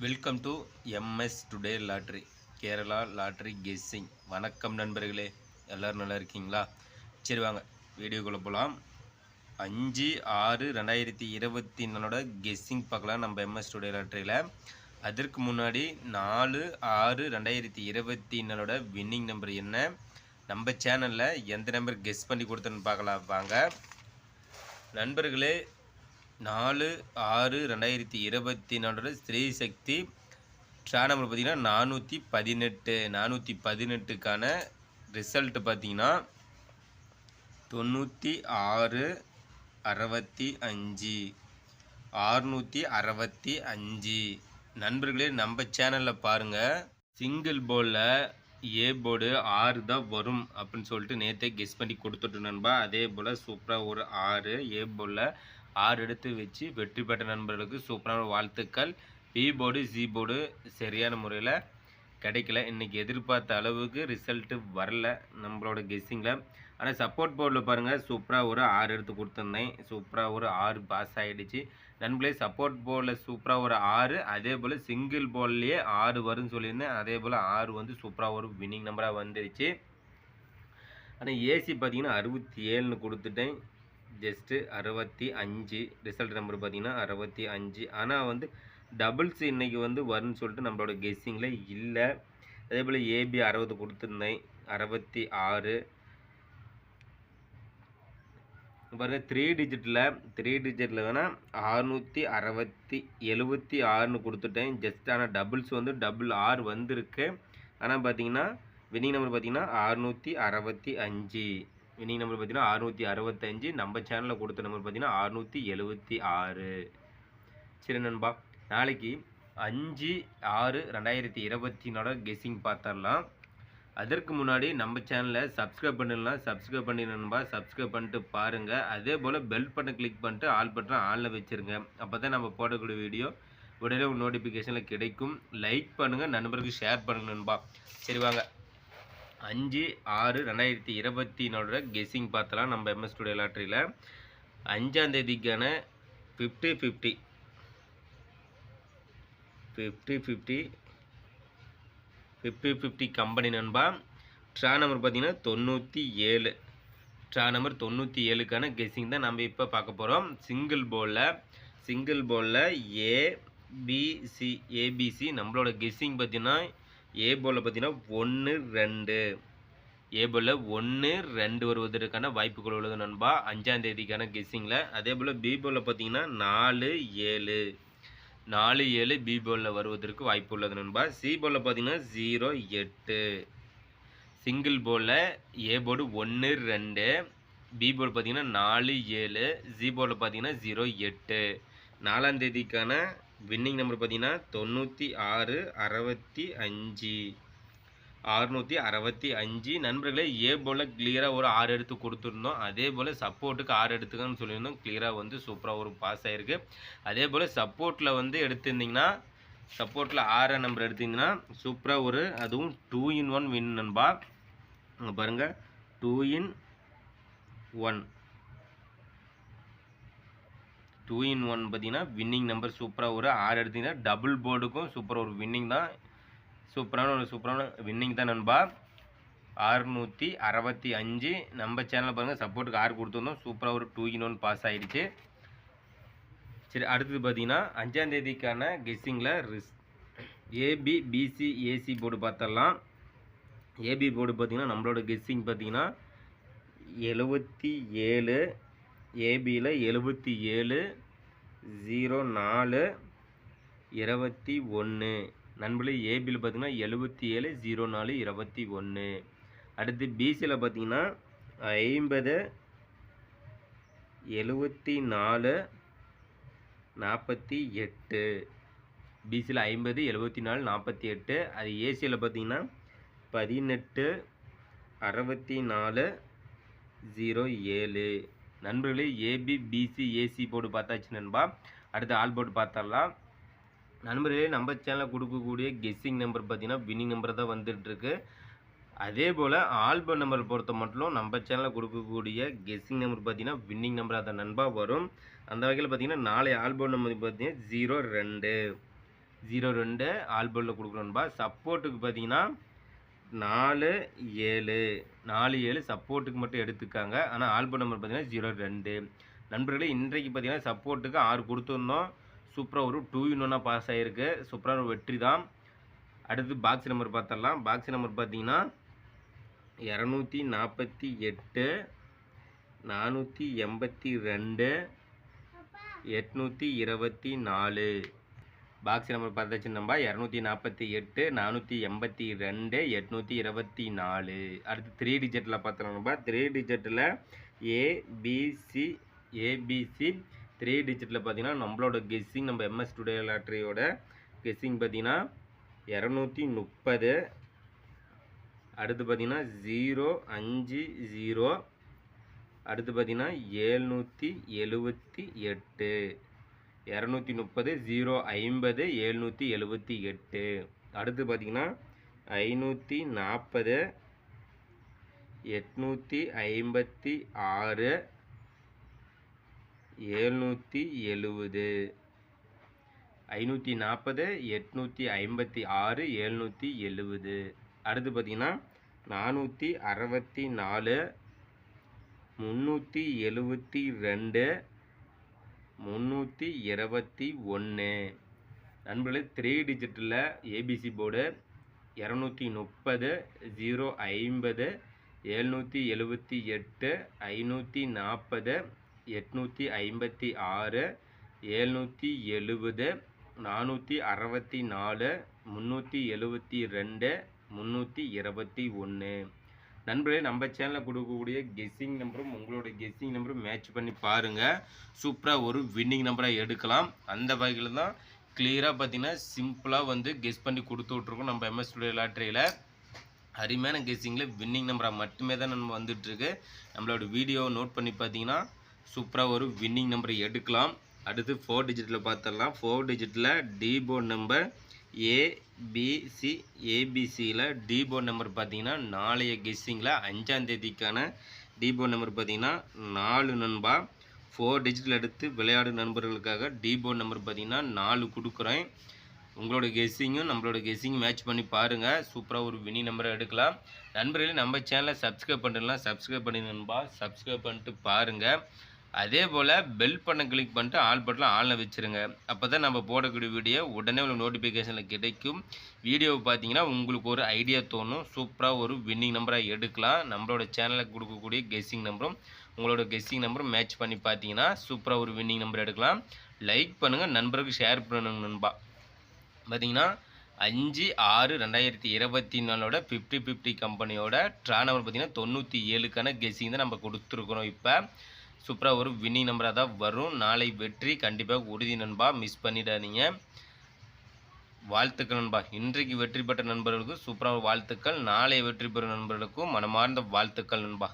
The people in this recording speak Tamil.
Welcome to MS today lottery Kerala lottery guessing. வணக்கம் நண்பர்களே, எல்லோரும் நல்லா இருக்கீங்களா? சரி வாங்க வீடியோக்குள்ளே போகலாம். 5/6/2024 கெஸ்ஸிங் பார்க்கலாம் நம்ம எம்எஸ் டுடே லாட்ரியில். அதற்கு முன்னாடி 4/6/2024 வின்னிங் நம்பர் என்ன, நம்ம சேனலில் எந்த நம்பர் கெஸ் பண்ணி கொடுத்தேன்னு பார்க்கலாம் வாங்க நண்பர்களே. 4/6/2024 ஸ்ரீ சக்தி ட்ரா நம்பர் பார்த்தீங்கன்னா 418 ரிசல்ட்டு பார்த்தீங்கன்னா 96 65 665. நண்பர்களே, நம்ம சேனலில் பாருங்கள், சிங்கிள் போலில் ஏ போர்டு 6 தான் வரும் அப்படின்னு சொல்லிட்டு நேற்றே கெஸ் பண்ணி கொடுத்துட்டு நண்பா. அதே போல் சூப்பராக ஒரு 6 ஏ போர்டில் 6 எடுத்து வச்சு வெற்றி பெற்ற நண்பர்களுக்கு சூப்பரான வாழ்த்துக்கள். பி போர்டு சி போர்டு சரியான முறையில் கிடைக்கல. இன்றைக்கி எதிர்பார்த்த அளவுக்கு ரிசல்ட்டு வரல நம்மளோட கெஸ்ஸிங்கில். ஆனால் சப்போர்ட் போர்டில் பாருங்கள், சூப்பராக ஒரு 6 எடுத்து கொடுத்துருந்தேன். சூப்பராக ஒரு 6 பாஸ் ஆகிடுச்சு நண்பர்களே. சப்போர்ட் போர்டில் சூப்பராக ஒரு 6, அதே போல் சிங்கிள் போர்ட்லேயே 6 வரும்னு சொல்லியிருந்தேன். அதே போல் 6 வந்து சூப்பராக ஒரு வின்னிங் நம்பராக வந்துடுச்சு. ஆனால் ஏசி பார்த்தீங்கன்னா 67ன்னு கொடுத்துட்டேன். ஜஸ்ட்டு 65 ரிசல்ட் நம்பர் பார்த்தீங்கன்னா 65. ஆனால் வந்து டபுள்ஸ் இன்றைக்கி வந்து வரும்னு சொல்லிட்டு நம்மளோட கெஸ்ஸிங்கில் இல்லை. அதே போல் ஏபி 60 கொடுத்துருந்தேன், 66 பாருங்கள். 3 டிஜிட்டில் வேணால் 676 கொடுத்துட்டேன் ஜஸ்ட். ஆனால் டபுள்ஸ் வந்து டபுள் 6 வந்திருக்கு. ஆனால் பார்த்தீங்கன்னா வின்னிங் நம்பர் பார்த்தீங்கன்னா 665. வின்னிங் நம்பர் பார்த்தீங்கன்னா 665. நம்ம சேனலில் கொடுத்த நம்பர் பார்த்தீங்கன்னா 676. சரி நண்பா, நாளைக்கு 5/6/2024 கெஸ்ஸிங் பார்த்துடலாம். அதற்கு முன்னாடி நம்ம சேனலை சப்ஸ்கிரைப் பண்ணிடலாம். சப்ஸ்கிரைப் பண்ணி நண்பா, சப்ஸ்கிரைப் பண்ணிட்டு பாருங்கள். அதே போல் பெல் பட்டனை கிளிக் பண்ணிட்டு ஆல் பட்டனை ஆனில் வச்சுருங்க. அப்போ தான் நம்ம போடக்கூடிய வீடியோ உடனே நோட்டிஃபிகேஷனில் கிடைக்கும். லைக் பண்ணுங்கள், நண்பர்களுக்கு ஷேர் பண்ணுங்கள் நண்பா. சரி வாங்க 5/6/2024 கெஸ்ஸிங் பார்த்தலாம் நம்ம எம்எஸ் டுடே லாட்ரியில். 5ஆம் தேதிக்கான 50/50 கம்பெனி நண்பா. ட்ரா நம்பர் பார்த்தீங்கன்னா 97. ட்ரா நம்பர் 97க்கான கெஸ்ஸிங் தான் நம்ம இப்போ பார்க்க போகிறோம். சிங்கிள் போலில் ஏபிசி நம்மளோட கெஸ்ஸிங் பார்த்தீங்கன்னா ஏ போலில் பார்த்தீங்கன்னா 1 2 ஏ போலில் 1 2 வருவதற்கான வாய்ப்புகள் உள்ளது நண்பா 5ஆம் தேதிக்கான கெஸ்ஸிங்கில். அதே போல் பி போலில் பார்த்தீங்கன்னா 4 7 பி போலில் வருவதற்கு வாய்ப்பு உள்ளது நண்பா. சி போலில் பார்த்தீங்கன்னா 0 8. சிங்கிள் போலில் ஏ போர்டு 1 2, பி போர்டு பார்த்தீங்கன்னா 4 7, ஜி போர்டில் பார்த்தீங்கன்னா 0 8. 4ஆம் தேதிக்கான வின்னிங் நம்பர் பார்த்தீங்கன்னா 96 65 நண்பர்களே. ஏ போல் கிளியராக ஒரு 6 எடுத்து கொடுத்துருந்தோம். அதே போல் சப்போர்ட்டுக்கு 6 எடுத்துக்கன்னு சொல்லியிருந்தோம். கிளியராக வந்து சூப்பராக ஒரு பாஸ் ஆகிருக்கு. அதே போல் சப்போர்ட்டில் வந்து எடுத்திருந்தீங்கன்னா, சப்போர்ட்டில் 6 நம்பர் எடுத்திங்கன்னா சூப்பராக ஒரு அதுவும் 2 in 1 வின் நண்பா. அங்கே பாருங்கள், 2 in 1 பார்த்தீங்கன்னா வின்னிங் நம்பர் சூப்பராக ஒரு 6 எடுத்திங்கன்னா டபுள் போர்டுக்கும் சூப்பராக ஒரு வின்னிங் தான். சூப்பரான வின்னிங் தான் நண்பா. 665 நம்ம சேனலில் பாருங்கள், சப்போர்ட்டுக்கு 6 கொடுத்துருந்தோம். சூப்பராக ஒரு 2 in 1 பாஸ் ஆகிடுச்சு. சரி, அடுத்தது பார்த்தீங்கன்னா 5ஆம் தேதிக்கான கெஸ்ஸிங்கில் ஏபி பிசி ஏசி போர்டு பார்த்துடலாம். ஏபி போர்டு பார்த்தீங்கன்னா நம்மளோட கெஸ்ஸிங் பார்த்தீங்கன்னா 77. ஏபியில் 77 04 21. நண்பர்களே, ஏபியில் பார்த்தீங்கன்னா 77 04 21. அடுத்து பிசியில் பார்த்தீங்கன்னா 50 74 48. பிசியில் 50 74 48. அது ஏசியில் பார்த்தீங்கன்னா 18 64 07. நண்பர்களே, ஏபி பிசி ஏசி போர்டு பார்த்தாச்சு நண்பா. அடுத்து ஆல் போர்டு பார்த்துடலாம். நண்பர்களே, நம்ம சேனலில் கொடுக்கக்கூடிய கெஸ்ஸிங் நம்பர் பார்த்தீங்கன்னா வின்னிங் நம்பர் தான் வந்துட்டுருக்கு. அதே போல் ஆல்பம் நம்பர் பொறுத்த மட்டும் நம்ம சேனலில் கொடுக்கக்கூடிய கெஸ்ஸிங் நம்பர் பார்த்தீங்கன்னா வின்னிங் நம்பராக தான் நண்பா வரும். அந்த வகையில் பார்த்தீங்கன்னா நாளை ஆல்பம் நம்பர் பார்த்தீங்கன்னா 02. 02 ஆல் போர்டில் கொடுக்குறோம் நண்பா. சப்போர்ட்டுக்கு பார்த்தீங்கன்னா 4 7 4 7 சப்போர்ட்டுக்கு மட்டும் எடுத்துக்காங்க. ஆனால் ஆல் போர்ட் நம்பர் பார்த்தீங்கன்னா 02. நண்பர்களே இன்றைக்கு பார்த்தீங்கன்னா சப்போர்ட்டுக்கு 6 கொடுத்துருந்தோம். சூப்பராக ஒரு 2 in 1 பாஸ் ஆகிருக்கு. சூப்பராக ஒரு வெற்றி தான். அடுத்து பாக்ஸ் நம்பர் பார்த்துடலாம். பாக்ஸ் நம்பர் பார்த்தீங்கன்னா 248 482 824. பாக்ஸ் நம்பர் பார்த்தாச்சு நம்ப 248 482 824. அடுத்து 3 டிஜிட்டில் பார்த்தோம் நம்ப. 3 டிஜிட்டில் ஏபிசி 3 டிஜிட்டில் பார்த்தீங்கன்னா நம்மளோட கெஸ்ஸிங் நம்ம MS டுடே லாட்டரியோட கெஸ்ஸிங் பார்த்தீங்கன்னா 230. அடுத்து பார்த்தீங்கன்னா 050. அடுத்து பார்த்தீங்கன்னா 778. 230 050 778. அடுத்து பார்த்தீங்கன்னா 540 856 770. 540 856 770. அடுத்து பார்த்தீங்கன்னா 464 372 321. நண்பர்களே 3 டிஜிட்டில் ஏபிசி போர்டு 230 050 778 540 856 770 464 372 321. நண்பர்களே நம்ம சேனலில் கொடுக்கக்கூடிய கெஸ்ஸிங் நம்பரும் உங்களோட கெஸ்ஸிங் நம்பரும் மேட்ச் பண்ணி பாருங்கள். சூப்பராக ஒரு வின்னிங் நம்பராக எடுக்கலாம். அந்த வகையில் தான் கிளியராக பார்த்தீங்கன்னா சிம்பிளாக வந்து கெஸ் பண்ணி கொடுத்து விட்ருக்கோம். நம்ம MS டுடே லாட்டரியில் அருமையான கெஸ்ஸிங்கில் வின்னிங் நம்பராக மட்டுமே தான் நம்ம வந்துட்டுருக்கு. நம்மளோட வீடியோவை நோட் பண்ணி பார்த்தீங்கன்னா சூப்பராக ஒரு வின்னிங் நம்பரை எடுக்கலாம். அடுத்து 4 டிஜிட்டில் பார்த்துடலாம். 4 டிஜிட்டில் டி போர்டு நம்பர் ஏபிசியில் டி போர்டு நம்பர் பார்த்தீங்கன்னா நாளைய கெஸ்ஸிங்கில் 5ஆம் தேதிக்கான டி போர்டு நம்பர் பார்த்தீங்கன்னா 4 நண்பா. 4 டிஜிட்டில் எடுத்து விளையாடு நண்பர்களுக்காக டி போர்டு நம்பர் பார்த்தீங்கன்னா 4 கொடுக்குறேன். உங்களோட கெஸ்ஸிங்கும் நம்மளோட கெஸ்ஸிங் மேட்ச் பண்ணி பாருங்கள். சூப்பராக ஒரு வினி நம்பரை எடுக்கலாம். நண்பர்களே நம்ம சேனலை சப்ஸ்கிரைப் பண்ணுறதுலாம் சப்ஸ்கிரைப் பண்ணி நண்பா சப்ஸ்கிரைப் பண்ணிட்டு பாருங்கள். அதே போல் பெல் பண்ண கிளிக் பண்ணிட்டு ஆல் பட்டனில் ஆனில் வச்சுருங்க. அப்போ தான் நம்ம போடக்கூடிய வீடியோ உடனே உங்களுக்கு நோட்டிஃபிகேஷனில் கிடைக்கும். வீடியோவை பார்த்தீங்கன்னா உங்களுக்கு ஒரு ஐடியா தோணும். சூப்பராக ஒரு வின்னிங் நம்பராக எடுக்கலாம். நம்மளோட சேனலுக்கு கொடுக்கக்கூடிய கெஸ்ஸிங் நம்பரும் உங்களோட கெஸ்ஸிங் நம்பரும் மேட்ச் பண்ணி பார்த்தீங்கன்னா சூப்பராக ஒரு வின்னிங் நம்பர் எடுக்கலாம். லைக் பண்ணுங்கள், நண்பருக்கு ஷேர் பண்ணுங்க நண்பா. பார்த்தீங்கன்னா 5/6/2024 50/50 கம்பெனியோட ட்ரா நம்பர் பார்த்தீங்கன்னா 97க்கான கெஸ்ஸிங் தான் நம்ம கொடுத்துருக்குறோம். இப்போ சூப்பராக ஒரு வின்னிங் நம்பராக தான் வரும். நாளை வெற்றி கண்டிப்பாக உறுதி நண்பா, மிஸ் பண்ணிடாதீங்க. வாழ்த்துக்கள் நண்பா. இன்றைக்கு வெற்றி பெற்ற நண்பர்களுக்கு சூப்பராக வாழ்த்துக்கள். நாளை வெற்றி பெறும் நண்பர்களுக்கும் மனமார்ந்த வாழ்த்துக்கள் நண்பா.